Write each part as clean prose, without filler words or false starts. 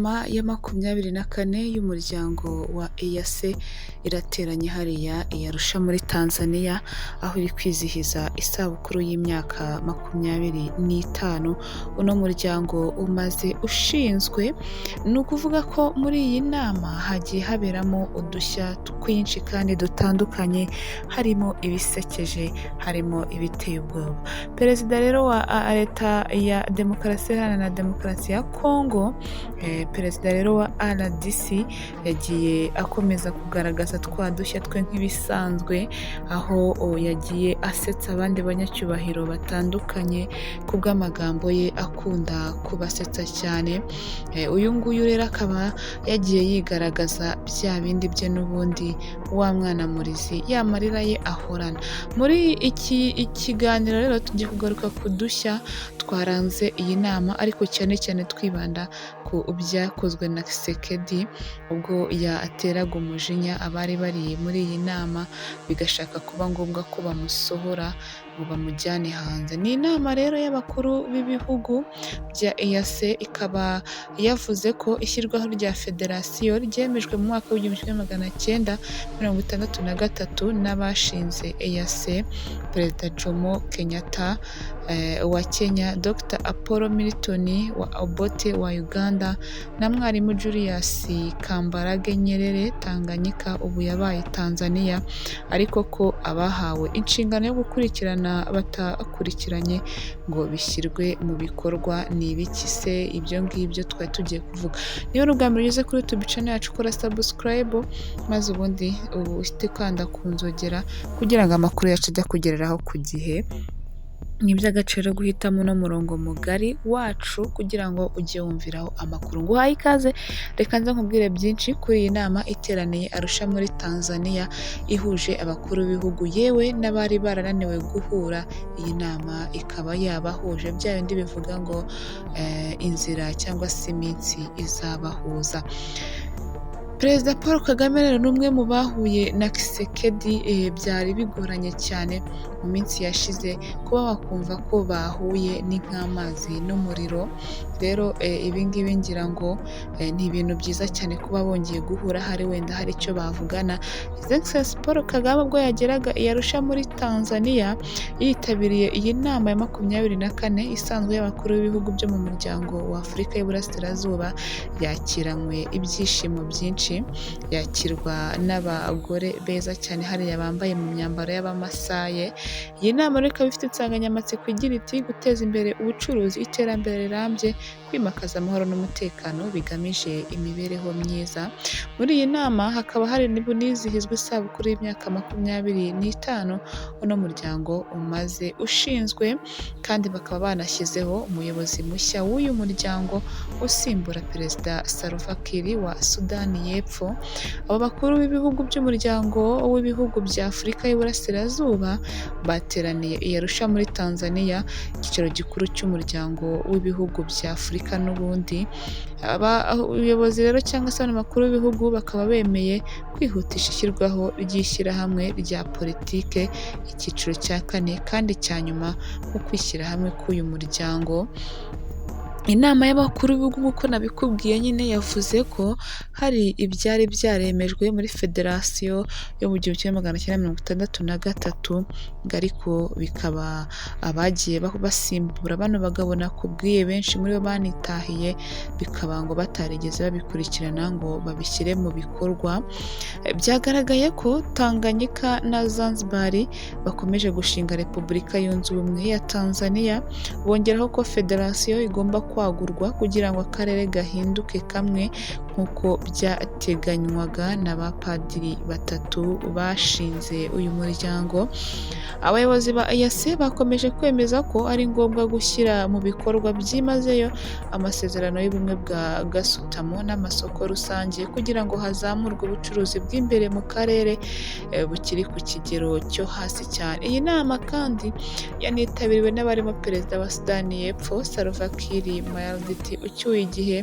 Inama ya 24 y'umuryango wa EAC irateranye hariya i Arusha muri Tanzania, aho iri kwizihiza isabukuru y'imyaka 25 uno muryango umaze ushinzwe. Ni ukuvuga ko muri iyi nama hagiye haberamo udushya twinshi kandi dutandukanye, harimo ibisekeje, harimo ibiteye ubwoba. Perezida rero wa leta ya demokarasi iharanira demokarasi ya Kongo, perezida rero wa RDC yagiye akomeza kugaragaza twa dushya twe nk'ibisanzwe, aho yagiye asetsa abandi banyacyubahiro batandukanye ku bw'amagambo ye akunda kubasetsa cyane. Uyu nguyu rero akaba yagiye yigaragaza bya bindi bye n'ubundi wa mwana murizi ya marira ye ahorana. Muri iki kiganiro rero tugiye kugaruka ku dushya twaranze iyi nama, ariko cyane cyane twibanda ku byakozwe na Tshisekedi ubwo yateraga umujinya abari bari muri iyi nama, bigashaka kuba ngombwa ko bamusohora ngo bamujyane hanze. Ni inama rero y'abakuru b'ibihugu bya EAC, ikaba yavuze ko ishyirwaho rya federasiyo ryemejwe mu mwaka w'1963 n'abashinze EAC, Perezida Jomo Kenyatta wa Kenya, Dr Apollo Milton wa Obote wa Uganda na mwarimu Julius Kambarage Nyerere Tanganyika ubu yabaye Tanzania, ariko ko abahawe inshingano yo gukurikirana batakurikiranye ngo bishyirwe mu bikorwa. Ni ibiki se ibyo ngibyo twari tugiye kuvuga? Niba ari ubwa mbere ugeze kuri YouTube channel yacu, kora subscribe maze ubundi uhite ukanda ku nzogera kugira ngo amakuru yacu ajya kugereraho ku gihe. Ni iby'agaciro guhitamo uno murongo mugari wacu kugira ngo ujye wumviraho amakuru. Nguhaye ikaze, reka nze nkubwire byinshi kuri iyi nama iteraniye Arusha muri Tanzania, ihuje abakuru b'ibihugu yewe n'abari barananiwe guhura. Iyi nama ikaba yabahuje, bya bindi bivuga ngo inzira cyangwa se iminsi izabahuza. Perezida Paul Kagame rero ni umwe mu bahuye na Tshisekedi, byari bigoranye cyane mu minsi yashize kuba wakumva ko bahuye ni nk'amazi n'umuriro. Rero ibi ngibi ngira ngo ni ibintu byiza cyane kuba bongeye guhura, hari wenda hari icyo bavugana. His Excellency Paul Kagame ubwo yageraga i Arusha muri Tanzania, yitabiriye iyi nama ya 24 isanzwe y'abakuru b'ibihugu byo mu muryango wa Afurika y'Iburasirazuba, yakiranywe ibyishimo byinshi, yakirwa n'abagore beza cyane hariya bambaye mu myambaro y'abamasaye. Iyi nama rero ikaba ifite insanganyamatsiko igira iti guteza imbere ubucuruzi, iterambere rirambye, kwimakaza amahoro n'umutekano bigamije imibereho myiza. Muri iyi nama hakaba hari bunizihizwa isabukuru y'imyaka 25 uno muryango umaze ushinzwe, kandi bakaba banashyizeho umuyobozi mushya w'uyu muryango usimbura Perezida Salva Kiir wa Sudani y'Epfo. Abo bakuru b'ibihugu by'umuryango w'ibihugu bya Afurika y'Iburasirazuba bateraniye i Arusha muri Tanzania, icyicaro gikuru cy'umuryango w'ibihugu bya Afurika. N'ubundi abayobozi rero cyangwa se abakuru b'ibihugu bakaba bemeye kwihutisha ishyirwaho ry'ishyirahamwe rya politike, icyiciro cya 4 kandi cya nyuma mu kwishyira hamwe k'uyu muryango. Inama y'abakuru b'ibihugu nk'uko nabikubwiye nyine yavuze ko hari ibyari byaremejwe muri federasiyo yo mu 1963, ariko bikaba abagiye basimbura bano bagabo nakubwiye benshi muri bo banitahiye, bikaba ngo batarigeze babikurikirana ngo babishyire mu bikorwa. Byagaragaye ko Tanganyika na Zanzibar bakomeje gushinga Repubulika Yunze Ubumwe ya Tanzania, bongeraho ko federasiyo igomba kwagurwa kugira ngo akarere gahinduke kamwe nk'uko byateganywaga n'abapadiri batatu bashinze uyu muryango. Abayobozi ba EAC bakomeje kwemeza ko ari ngombwa gushyira mu bikorwa byimazeyo amasezerano y'ubumwe bwa gasutamo n'amasoko rusange kugira ngo hazamurwe ubucuruzi bw'imbere mu karere bukiri ku kigero cyo hasi cyane. Iyi nama kandi yanitabiriwe n'abarimo Perezida wa Sudani y'Epfo Salva Kiir Mayardit ucyuye igihe,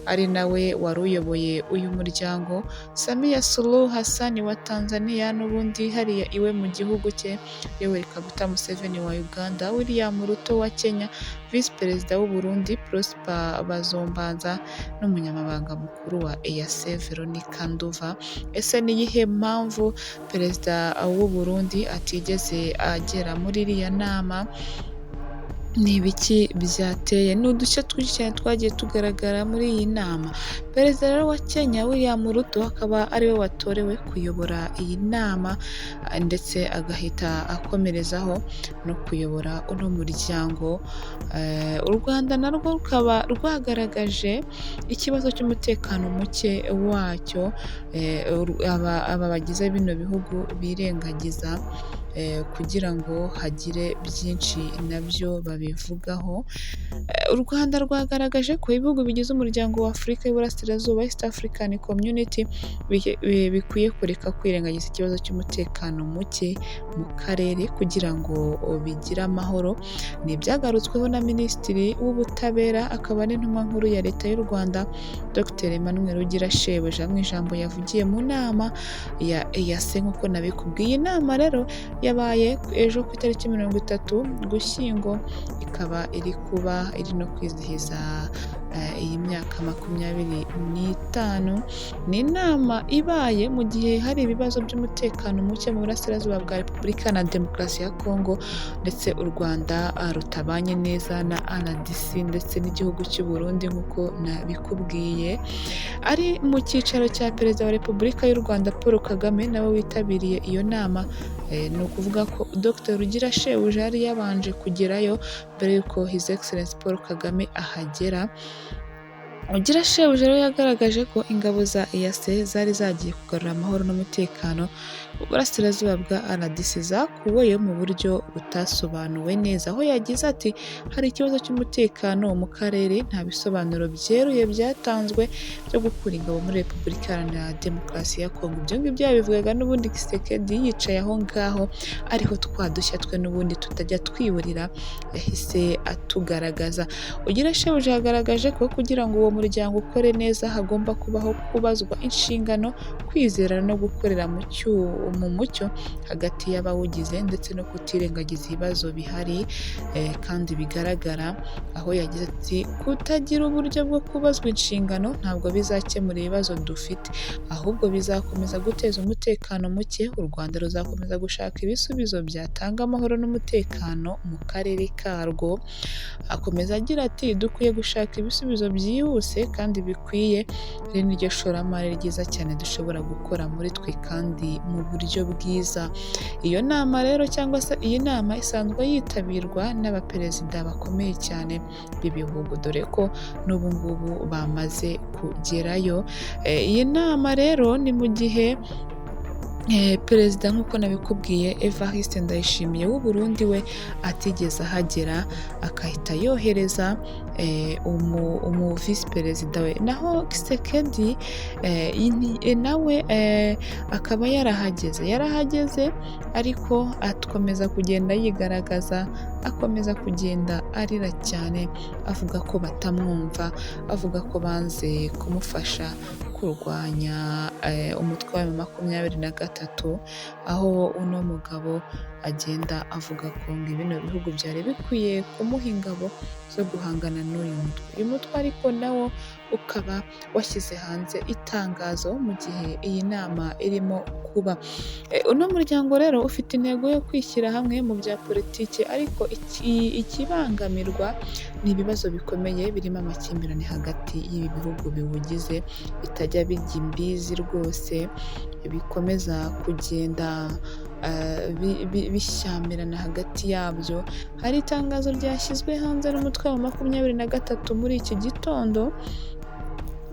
ari nawe wari uyoboye uyu muryango, Samia Suluhu Hassan wa Tanzania n'ubundi hariya iwe mu gihugu cye, Yoweri Kaguta Museveni wa Uganda, William Ruto wa Kenya, Visi Perezida w'u Burundi Prosper Bazombanza n'umunyamabanga mukuru wa EAC Veronica Nduva. Ese ni iyihe mpamvu Perezida w'u Burundi atigeze agera muri iriya nama? Ni ibiki byateye? Ni uduce twinshi cyane twagiye tugaragara muri iyi nama. Perezida rero wa Kenya William Ruto akaba ariwe watorewe kuyobora iyi nama ndetse agahita akomerezaho no kuyobora uno muryango. U Rwanda narwo rukaba rwagaragaje ikibazo cy'umutekano muke wacyo, aba bagize bino bihugu birengagiza kugira ngo hagire byinshi nabyo babivugaho. U Rwanda rwagaragaje ko ibihugu bigize umuryango wa Afurika y'Iburasirazuba East African Community bikwiye kureka kwirengagiza ikibazo cy'umutekano muke mu karere kugira ngo bigire amahoro. Ni ibyagarutsweho na Minisitiri w'Ubutabera akaba n'intumwa nkuru ya Leta y'u Rwanda Dr Emmanuel Ugirashebuja mu ijambo yavugiye mu nama ya EAC nk'uko nabikubwiye. Iyi nama rero yabaye ejo ku itariki 30 Ugushyingo, ikaba iri no kwizihiza iyi myaka 25. Ni inama ibaye mu gihe hari ibibazo by'umutekano muke mu burasirazuba bwa Repubulika na Demokarasi ya Kongo, ndetse u Rwanda rutabanye neza na RDC ndetse n'igihugu cy'u Burundi nk'uko nabikubwiye. Ari mu cyicaro cya Perezida wa Repubulika y'u Rwanda Paul Kagame nawe witabiriye iyo nama. Ni ukuvuga ko Dr Ugirashebuja yari yabanje kugerayo mbere y'uko His Excellency Paul Kagame ahagera. Ugirashebuja rero yagaragaje ko ingabo za EAC zari zagiye kugarura amahoro n'umutekano mu burasirazuba bwa RDC zakuweyo mu buryo butasobanuwe neza, aho yagize ati hari ikibazo cy'umutekano mu karere, nta bisobanuro byeruye byatanzwe byo gukura ingabo muri Repubulika Iharanira Demokarasi ya Kongo. Ibyo ngibyo yabivugaga n'ubundi Kisekedi yicaye aho ngaho, ariho twadushya twe n'ubundi tutajya twiburira yahise atugaragaza. Ugirashebuja yagaragaje ko kugira ngo uwo muryango ukore neza hagomba kubaho kubazwa inshingano, kwizerana no gukorera mu mucyo hagati y'abawugize ndetse no kutirengagiza ibibazo bihari kandi bigaragara, aho yagize ati kutagira uburyo bwo kubazwa inshingano ntabwo bizakemura ibibazo dufite, ahubwo bizakomeza guteza umutekano muke. U Rwanda ruzakomeza gushaka ibisubizo byatanga amahoro n'umutekano mu karere karwo. Akomeza agira ati dukwiye gushaka ibisubizo byihuse kandi bikwiye, iri ni ryo shoramari ryiza cyane dushobora gukora muri twe kandi mu buryo bwiza. Iyo nama rero cyangwa se iyi nama isanzwe yitabirwa n'abaperezida bakomeye cyane b'ibihugu, dore ko n'ubu ngubu bamaze kugerayo. Iyi nama rero ni mu gihe Perezida nk'uko nabikubwiye Evariste Ndayishimiye w'u Burundi we atigeze ahagera, akahita yohereza umu visi perezida we, naho Kisekedi nawe akaba yarahageze ariko akomeza kugenda yigaragaza, akomeza kugenda arira cyane avuga ko batamwumva, avuga ko banze kumufasha kurwanya umutwe wa 23, aho uno mugabo agenda avuga ko ngo bino bihugu byari bikwiye kumuha ingabo zo guhangana n'uyu mutwe. Uyu mutwe ariko nawo ukaba washyize hanze itangazo mu gihe iyi nama irimo kuba. Uno muryango rero ufite intego yo kwishyira hamwe mu bya politiki, ariko ikibangamirwa ni ibibazo bikomeye birimo amakimbirane hagati y'ibi bihugu biwugize bitajya bijya imbizi rwose, bikomeza kugenda bishyamirana hagati yabyo. Hari itangazo ryashyizwe hanze n'umutwe wa 23 muri iki gitondo,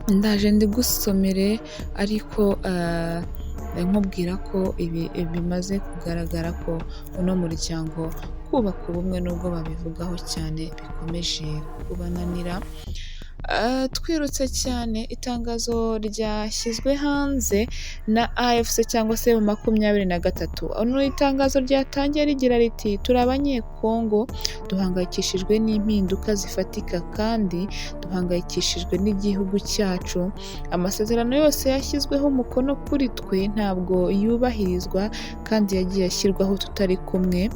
ndaje ndigusomere ariko nkubwira ko ibi bimaze kugaragara ko uno muryango kubaka ubumwe nubwo babivugaho cyane bikomeje kubananira. Twirutse cyane itangazo ryashyizwe hanze na AFC cyangwa se M23. Ni itangazo ryatangiye rigira riti turi abanyekongo duhangayikishijwe n'impinduka zifatika kandi duhangayikishijwe n'igihugu cyacu. Amasezerano yose yashyizweho umukono kuri twe ntabwo yubahirizwa kandi yagiye ashyirwaho tutari kumwe.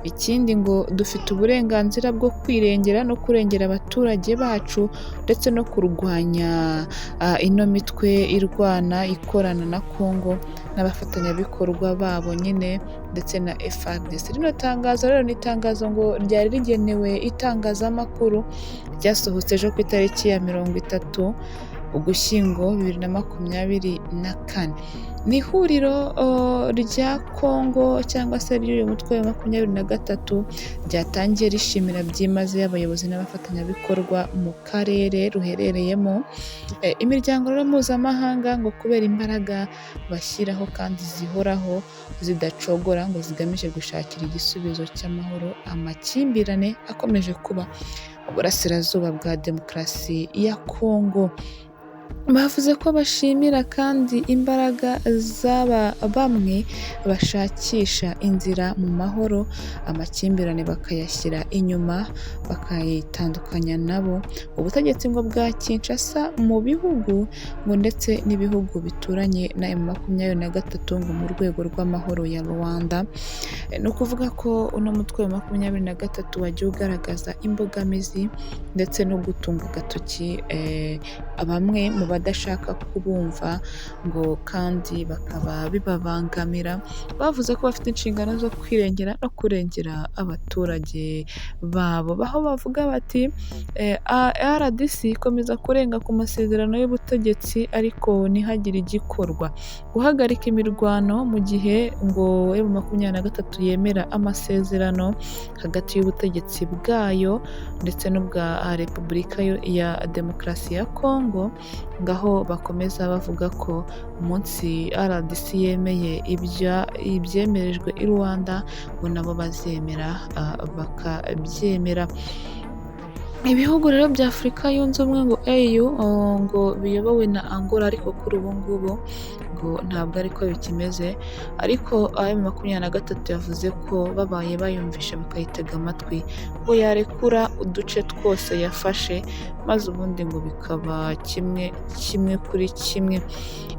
Ikindi ngo dufite uburenganzira bwo kwirengera no kurengera abaturage bacu ndetse no kurwanya ino mitwe irwana ikorana na Kongo n'abafatanyabikorwa babo nyine ndetse na FARDC. Rino tangazo rero ni itangazo ngo ryari rigenewe itangazamakuru ryasohotse ejo ku itariki ya 30 Ugushyingo 2024. Ni ihuriro rya Kongo cyangwa se ry'uyu mutwe wa 23 ryatangiye rishimira byimazeyo abayobozi n'abafatanyabikorwa mu karere ruherereyemo. Imiryango rero mpuzamahanga ngo kubera imbaraga bashyiraho kandi zihoraho zidacogora ngo zigamije gushakira igisubizo cy'amahoro amakimbirane akomeje kuba mu burasirazuba bwa demokarasi ya Kongo. Bavuze ko bashimira kandi imbaraga z'aba bamwe bashakisha inzira mu mahoro, amakimbirane bakayashyira inyuma bakayitandukanya nabo. Ubutegetsi ngo bwa Kinshasa mu bihugu ngo ndetse n'ibihugu bituranye na M23 ngo mu rwego rw'amahoro ya Rwanda. Ni ukuvuga ko uno mutwe wa 23 wagiye ugaragaza imbogamizi ndetse no gutunga agatoki bamwe mu badashaka kubumva ngo kandi bakaba bibabangamira. Bavuze ko bafite inshingano zo kwirengera no kurengera abaturage babo, aho bavuga bati RDC ikomeza kurenga ku masezerano y'ubutegetsi ariko ntihagire igikorwa. Guhagarika imirwano mu gihe ngo M23 yemera amasezerano hagati y'ubutegetsi bwayo ndetse n'ubwa Repubulika ya Demokarasi ya Kongo, ngaho bakomeza bavuga ko umunsi RDC yemeye ibyemerejwe i Rwanda ngo nabo bazemera bakabyemera. Ibihugu rero bya Afurika yunze ubumwe ngo AU ngo biyobowe na Angola ariko kuri ubu ngubu ngo ntabwo ariko bikimeze, ariko M23 yavuze ko babaye bayumvishe bakayitega amatwi ngo yarekura uduce twose yafashe maze ubundi ngo bikaba kimwe kuri kimwe.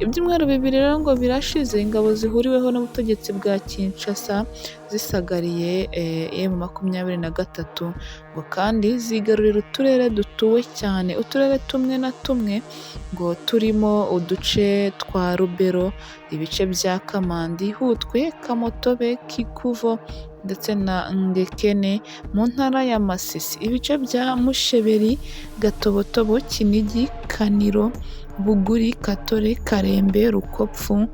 Ibyumweru bibiri rero ngo birashize ingabo zihuriweho n'ubutegetsi bwa Kinshasa zisagariye M23 ngo kandi zigarurira uturere dutuwe cyane. Uturere tumwe na tumwe ngo turimo uduce twa Rubero, ibice bya Kamandi, Hutwe, Kamotobe, Kikuvo ndetse na Ngekene mu ntara ya Masisi, ibice bya Musheberi, Gatobotobo, Kinigi, Kaniro, Buguri, Katore, Karembe, Rukopfu,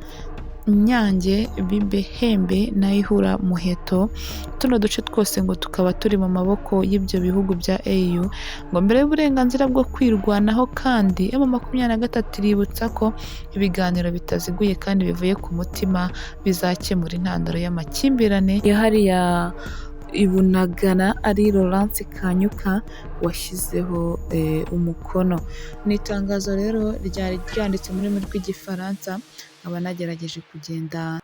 Nyange, Bibehembe na Ihura Muheto. Tuno duce twose ngo tukaba turi mu maboko y'ibyo bihugu bya AU ngo mbere y'uburenganzira bwo kwirwanaho, kandi M23 iributsa ko ibiganiro bitaziguye kandi bivuye ku mutima bizakemura intandaro y'amakimbirane yahariya Ibunagana ari Laurence Kanyuka washyizeho umukono. Ni itangazo rero ryari ryanditse mu rurimi rw'Igifaransa, nkaba nagerageje kugenda